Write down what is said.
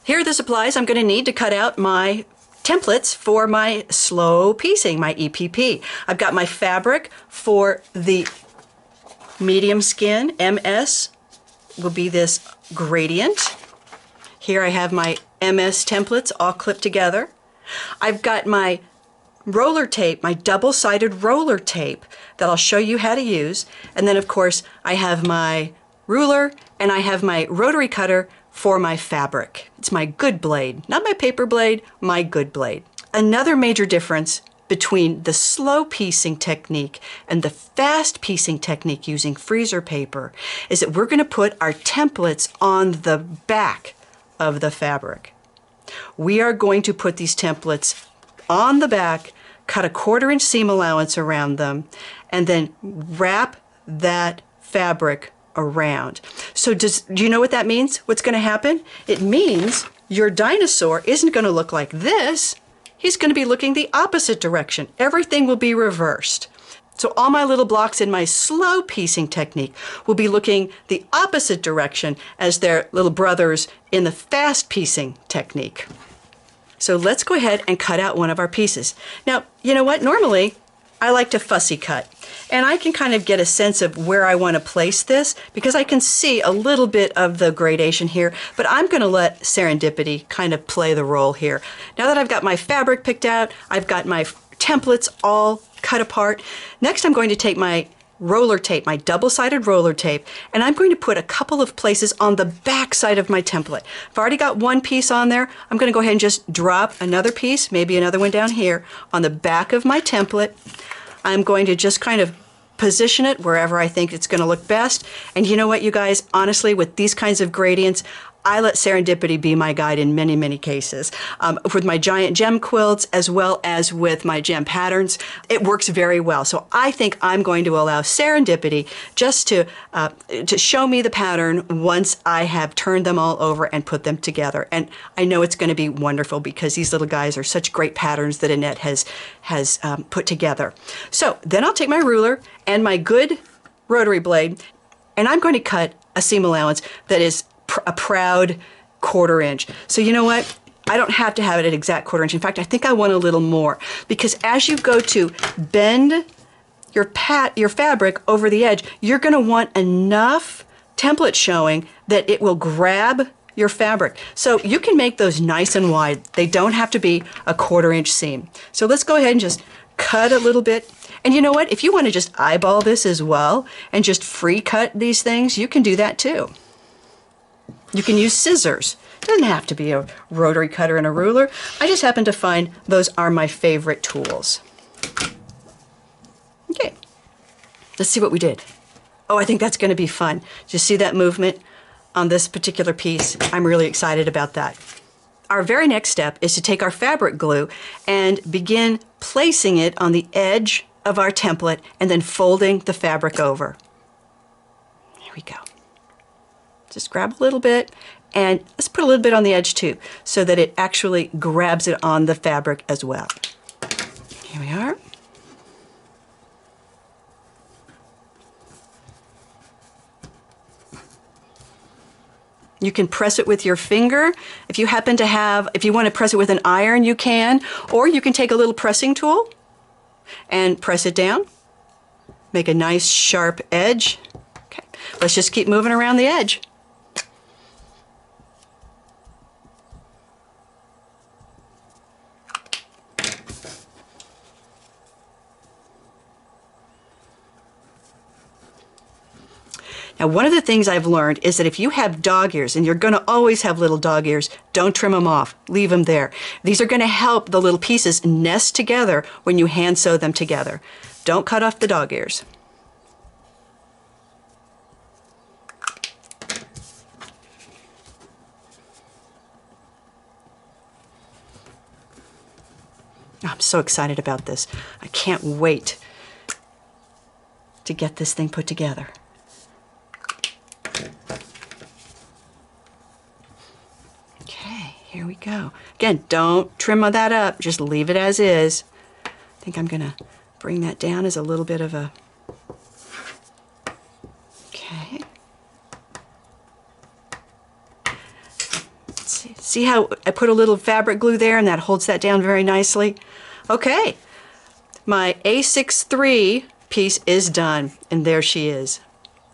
Here are the supplies I'm going to need to cut out my templates for my slow piecing, my EPP. I've got my fabric for the medium skin, MS will be this gradient. Here I have my MS templates all clipped together. I've got my roller tape, my double-sided roller tape that I'll show you how to use. And then of course I have my ruler and I have my rotary cutter for my fabric. It's my good blade, not my paper blade, my good blade. Another major difference between the slow piecing technique and the fast piecing technique using freezer paper is that we're going to put our templates on the back of the fabric. We are going to put these templates on the back, cut a 1/4 inch seam allowance around them, and then wrap that fabric around. So do you know what that means? What's going to happen? It means your dinosaur isn't going to look like this. He's going to be looking the opposite direction. Everything will be reversed. So all my little blocks in my slow piecing technique will be looking the opposite direction as their little brothers in the fast piecing technique. So let's go ahead and cut out one of our pieces. Now, you know what? Normally, I like to fussy cut. And I can kind of get a sense of where I want to place this because I can see a little bit of the gradation here, but I'm going to let serendipity kind of play the role here. Now that I've got my fabric picked out, I've got my templates all cut apart. Next, I'm going to take my roller tape, my double-sided roller tape, and I'm going to put a couple of places on the back side of my template. I've already got one piece on there. I'm going to go ahead and just drop another piece, maybe another one down here, on the back of my template. I'm going to just kind of position it wherever I think it's going to look best. And you know what, you guys, honestly, with these kinds of gradients, I let serendipity be my guide in many, many cases. With my giant gem quilts as well as with my gem patterns, it works very well. So I think I'm going to allow serendipity just to show me the pattern once I have turned them all over and put them together. And I know it's going to be wonderful because these little guys are such great patterns that Annette has put together. So then I'll take my ruler and my good rotary blade, and I'm going to cut a seam allowance that is a proud 1/4 inch. So you know what? I don't have to have it at exact 1/4 inch. In fact, I think I want a little more because as you go to bend your fabric over the edge, you're going to want enough template showing that it will grab your fabric. So you can make those nice and wide. They don't have to be a 1/4 inch seam. So let's go ahead and just cut a little bit. And you know what? If you want to just eyeball this as well and just free cut these things, you can do that too. You can use scissors. It doesn't have to be a rotary cutter and a ruler. I just happen to find those are my favorite tools. Okay, let's see what we did. Oh, I think that's going to be fun. Did you see that movement on this particular piece? I'm really excited about that. Our very next step is to take our fabric glue and begin placing it on the edge of our template and then folding the fabric over. Here we go. Just grab a little bit and let's put a little bit on the edge too so that it actually grabs it on the fabric as well. Here we are. You can press it with your finger. If you happen to have, if you want to press it with an iron, you can, or you can take a little pressing tool and press it down. Make a nice sharp edge. Okay, let's just keep moving around the edge. Now, one of the things I've learned is that if you have dog ears, and you're going to always have little dog ears, don't trim them off. Leave them there. These are going to help the little pieces nest together when you hand sew them together. Don't cut off the dog ears. I'm so excited about this. I can't wait to get this thing put together. Okay, here we go. Again, don't trim that up, just leave it as is. I think I'm gonna bring that down as a little bit of a, okay. Let's See how I put a little fabric glue there and that holds that down very nicely? Okay, my A63 piece is done, and there she is.